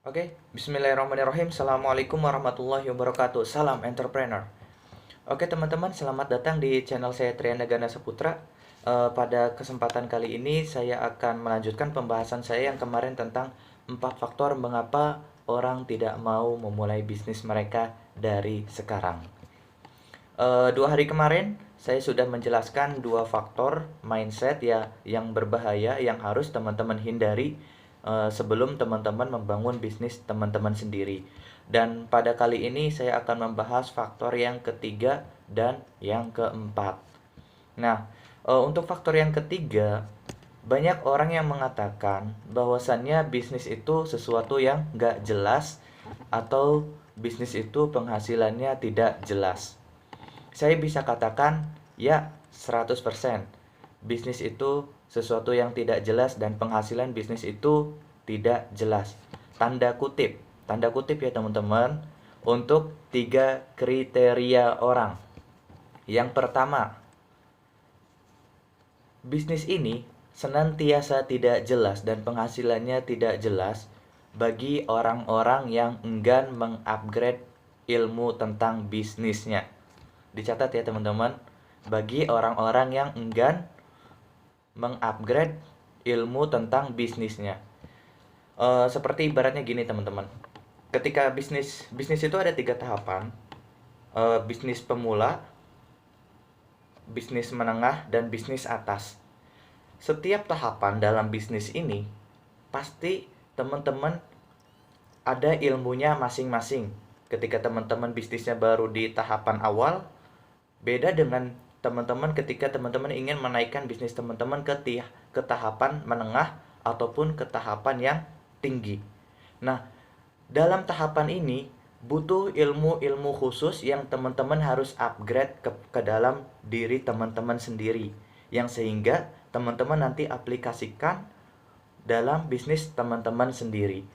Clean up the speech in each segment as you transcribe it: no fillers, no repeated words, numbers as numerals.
Oke, bismillahirrahmanirrahim. Assalamualaikum warahmatullahi wabarakatuh. Salam entrepreneur. Oke teman-teman, selamat datang di channel saya Triana Gana Saputra. Pada kesempatan kali ini saya akan melanjutkan pembahasan saya yang kemarin tentang 4 faktor mengapa orang tidak mau memulai bisnis mereka dari sekarang. 2 hari kemarin saya sudah menjelaskan 2 faktor mindset ya yang berbahaya yang harus teman-teman hindari sebelum teman-teman membangun bisnis teman-teman sendiri. Dan pada kali ini saya akan membahas faktor yang ketiga dan yang keempat. Nah, untuk faktor yang ketiga, banyak orang yang mengatakan bahwasannya bisnis itu sesuatu yang nggak jelas atau bisnis itu penghasilannya tidak jelas. Saya bisa katakan, ya 100%. Bisnis itu sesuatu yang tidak jelas dan penghasilan bisnis itu tidak jelas. Tanda kutip ya teman-teman, untuk 3 kriteria orang. Yang pertama, bisnis ini senantiasa tidak jelas dan penghasilannya tidak jelas bagi orang-orang yang enggan mengupgrade ilmu tentang bisnisnya. Dicatat ya teman-teman, bagi orang-orang yang enggan mengupgrade ilmu tentang bisnisnya. Seperti ibaratnya gini teman-teman, ketika bisnis itu ada 3 tahapan. Bisnis pemula, bisnis menengah, dan bisnis atas. Setiap tahapan dalam bisnis ini pasti teman-teman ada ilmunya masing-masing. Ketika teman-teman bisnisnya baru di tahapan awal, beda dengan teman-teman ketika teman-teman ingin menaikkan bisnis teman-teman ke tahapan menengah ataupun ke tahapan yang tinggi. Nah, dalam tahapan ini butuh ilmu-ilmu khusus yang teman-teman harus upgrade ke dalam diri teman-teman sendiri, yang sehingga teman-teman nanti aplikasikan dalam bisnis teman-teman sendiri.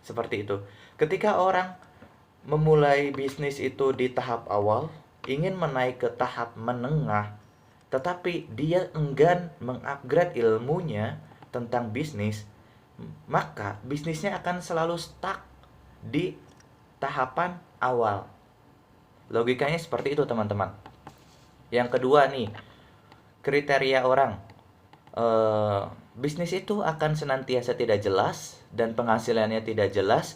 Seperti itu. Ketika orang memulai bisnis itu di tahap awal, ingin menaik ke tahap menengah, tetapi dia enggan mengupgrade ilmunya tentang bisnis, maka bisnisnya akan selalu stuck di tahapan awal. Logikanya seperti itu teman-teman. Yang kedua nih, kriteria orang. Bisnis itu akan senantiasa tidak jelas dan penghasilannya tidak jelas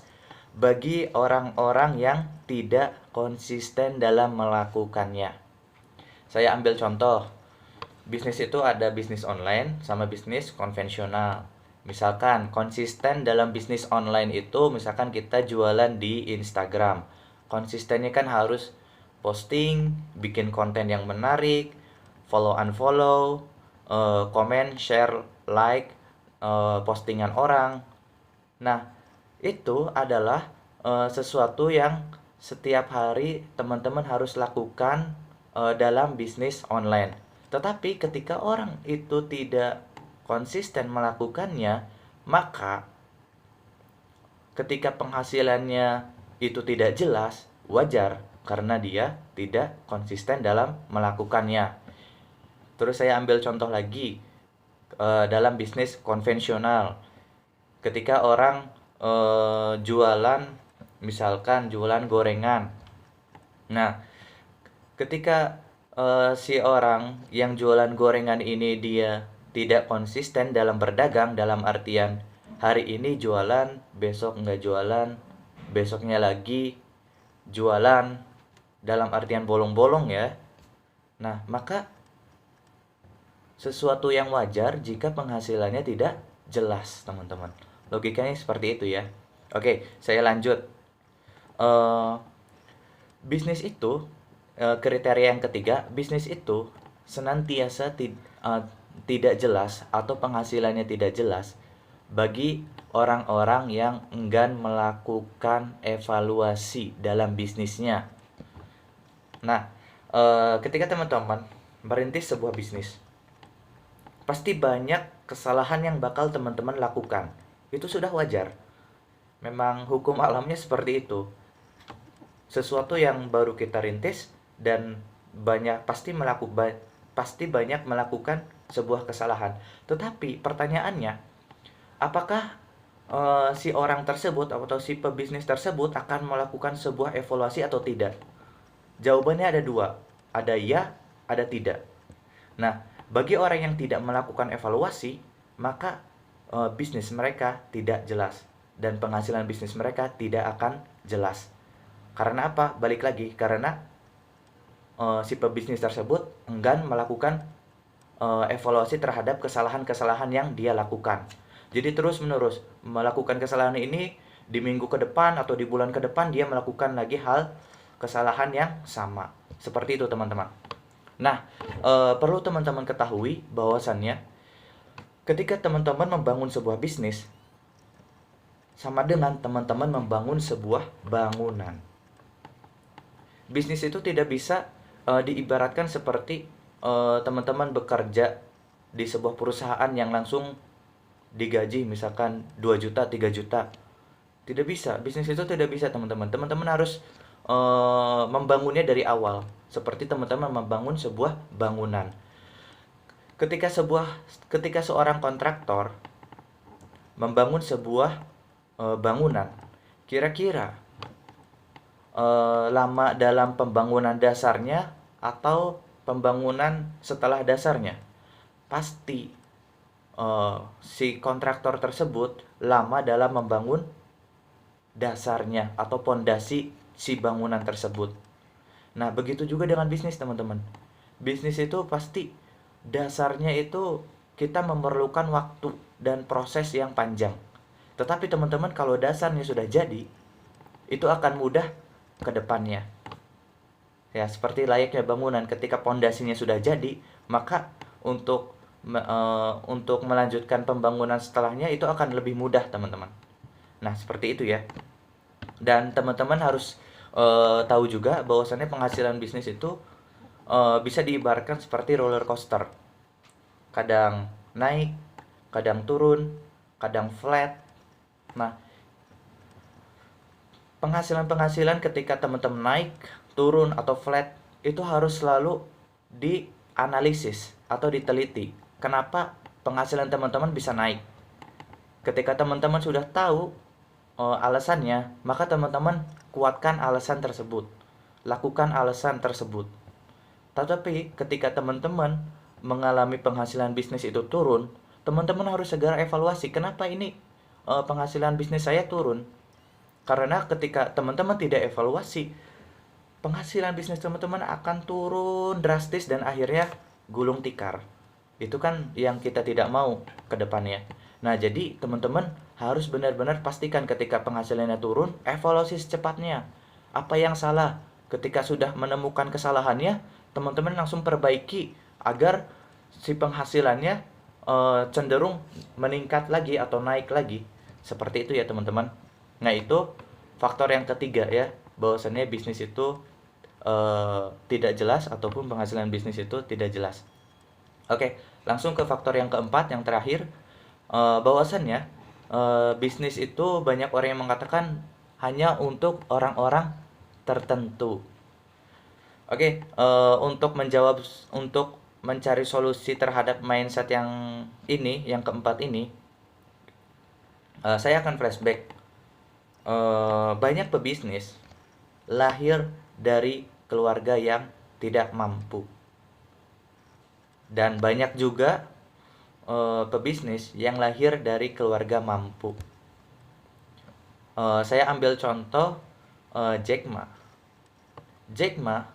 bagi orang-orang yang tidak konsisten dalam melakukannya. Saya ambil contoh, bisnis itu ada bisnis online sama bisnis konvensional. Misalkan konsisten dalam bisnis online itu, misalkan kita jualan di Instagram. Konsistennya kan harus posting, bikin konten yang menarik, follow unfollow, komen, share, like, postingan orang. Nah, itu adalah sesuatu yang setiap hari teman-teman harus lakukan dalam bisnis online. Tetapi ketika orang itu tidak konsisten melakukannya, maka ketika penghasilannya itu tidak jelas, wajar karena dia tidak konsisten dalam melakukannya. Terus saya ambil contoh lagi dalam bisnis konvensional. Ketika orang jualan, misalkan jualan gorengan. Nah, ketika si orang yang jualan gorengan ini dia tidak konsisten dalam berdagang, dalam artian hari ini jualan, besok nggak jualan, besoknya lagi jualan, dalam artian bolong-bolong ya. Nah, maka sesuatu yang wajar jika penghasilannya tidak jelas, teman-teman. Logikanya seperti itu ya. Oke, saya lanjut. Eh, Bisnis itu, kriteria yang ketiga, bisnis itu senantiasa tidak jelas atau penghasilannya tidak jelas bagi orang-orang yang enggan melakukan evaluasi dalam bisnisnya. Nah, ketika teman-teman merintis sebuah bisnis, pasti banyak kesalahan yang bakal teman-teman lakukan. Itu sudah wajar. Memang hukum alamnya seperti itu. Sesuatu yang baru kita rintis dan pasti banyak melakukan sebuah kesalahan. Tetapi pertanyaannya, apakah si orang tersebut atau si pebisnis tersebut akan melakukan sebuah evaluasi atau tidak? Jawabannya ada dua, ada ya, ada tidak. Nah, bagi orang yang tidak melakukan evaluasi, maka bisnis mereka tidak jelas dan penghasilan bisnis mereka tidak akan jelas. Karena apa? Balik lagi, karena si pebisnis tersebut enggan melakukan evaluasi terhadap kesalahan-kesalahan yang dia lakukan. Jadi terus-menerus melakukan kesalahan ini, di minggu ke depan atau di bulan ke depan dia melakukan lagi hal kesalahan yang sama. Seperti itu teman-teman. Nah, perlu teman-teman ketahui bahwasannya ketika teman-teman membangun sebuah bisnis, sama dengan teman-teman membangun sebuah bangunan. Bisnis itu tidak bisa diibaratkan seperti teman-teman bekerja di sebuah perusahaan yang langsung digaji misalkan 2 juta, 3 juta. Tidak bisa, bisnis itu tidak bisa teman-teman. Teman-teman harus membangunnya dari awal. Seperti teman-teman membangun sebuah bangunan. Ketika seorang kontraktor membangun sebuah bangunan, kira-kira lama dalam pembangunan dasarnya atau pembangunan setelah dasarnya? Pasti si kontraktor tersebut lama dalam membangun dasarnya atau pondasi si bangunan tersebut. Nah, begitu juga dengan bisnis, teman-teman. Bisnis itu pasti dasarnya itu kita memerlukan waktu dan proses yang panjang. Tetapi teman-teman, kalau dasarnya sudah jadi, itu akan mudah ke depannya. Ya, seperti layaknya bangunan, ketika pondasinya sudah jadi, maka untuk melanjutkan pembangunan setelahnya itu akan lebih mudah, teman-teman. Nah, seperti itu ya. Dan teman-teman harus tahu juga bahwasannya penghasilan bisnis itu bisa diibaratkan seperti roller coaster. Kadang naik, kadang turun, kadang flat. Nah, penghasilan ketika teman-teman naik, turun, atau flat itu harus selalu dianalisis atau diteliti. Kenapa penghasilan teman-teman bisa naik? Ketika teman-teman sudah tahu alasannya, maka teman-teman kuatkan alasan tersebut, lakukan alasan tersebut. Tetapi ketika teman-teman mengalami penghasilan bisnis itu turun, teman-teman harus segera evaluasi, kenapa ini penghasilan bisnis saya turun? Karena ketika teman-teman tidak evaluasi, penghasilan bisnis teman-teman akan turun drastis dan akhirnya gulung tikar. Itu kan yang kita tidak mau ke depannya. Nah, jadi teman-teman harus benar-benar pastikan ketika penghasilannya turun, evaluasi secepatnya. Apa yang salah? Ketika sudah menemukan kesalahannya, teman-teman langsung perbaiki agar si penghasilannya cenderung meningkat lagi atau naik lagi. Seperti itu ya teman-teman. Nah, itu faktor yang ketiga ya, bahwasannya bisnis itu tidak jelas ataupun penghasilan bisnis itu tidak jelas. Oke, langsung ke faktor yang keempat, yang terakhir, bahwasannya bisnis itu banyak orang yang mengatakan hanya untuk orang-orang tertentu. Oke, untuk mencari solusi terhadap mindset yang keempat ini, saya akan flashback. Banyak pebisnis lahir dari keluarga yang tidak mampu. Dan banyak juga pebisnis yang lahir dari keluarga mampu. Saya ambil contoh Jack Ma. Jack Ma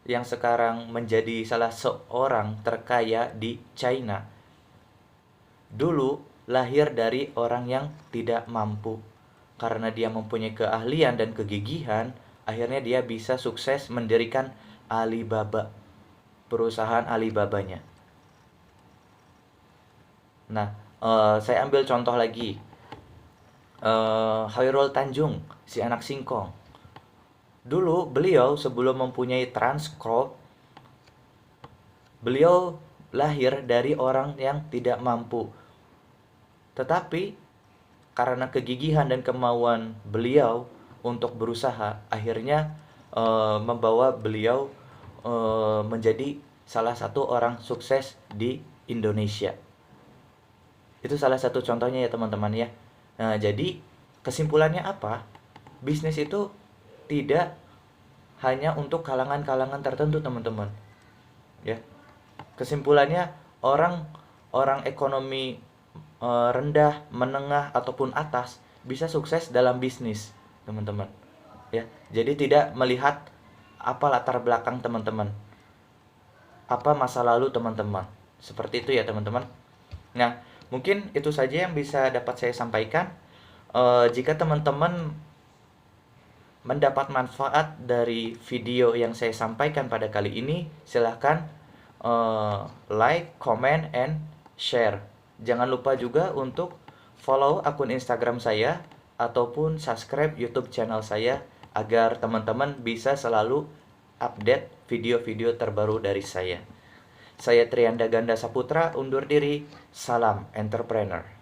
yang sekarang menjadi salah seorang terkaya di China, dulu lahir dari orang yang tidak mampu. Karena dia mempunyai keahlian dan kegigihan, akhirnya dia bisa sukses mendirikan Alibaba, perusahaan Alibabanya. Nah, saya ambil contoh lagi, Khairul Tanjung, si anak singkong. Dulu beliau sebelum mempunyai Transcorp, beliau lahir dari orang yang tidak mampu. Tetapi karena kegigihan dan kemauan beliau untuk berusaha, akhirnya membawa beliau menjadi salah satu orang sukses di Indonesia. Itu salah satu contohnya ya teman-teman ya. Nah, jadi kesimpulannya apa? Bisnis itu tidak hanya untuk kalangan-kalangan tertentu, teman-teman. Ya. Kesimpulannya, orang orang ekonomi rendah, menengah ataupun atas bisa sukses dalam bisnis, teman-teman. Ya. Jadi tidak melihat apa latar belakang teman-teman, apa masa lalu teman-teman. Seperti itu ya, teman-teman. Nah, mungkin itu saja yang bisa dapat saya sampaikan. Jika teman-teman mendapat manfaat dari video yang saya sampaikan pada kali ini, silahkan like, comment, and share. Jangan lupa juga untuk follow akun Instagram saya ataupun subscribe YouTube channel saya agar teman-teman bisa selalu update video-video terbaru dari saya. Saya Trianda Ganda Saputra undur diri. Salam entrepreneur.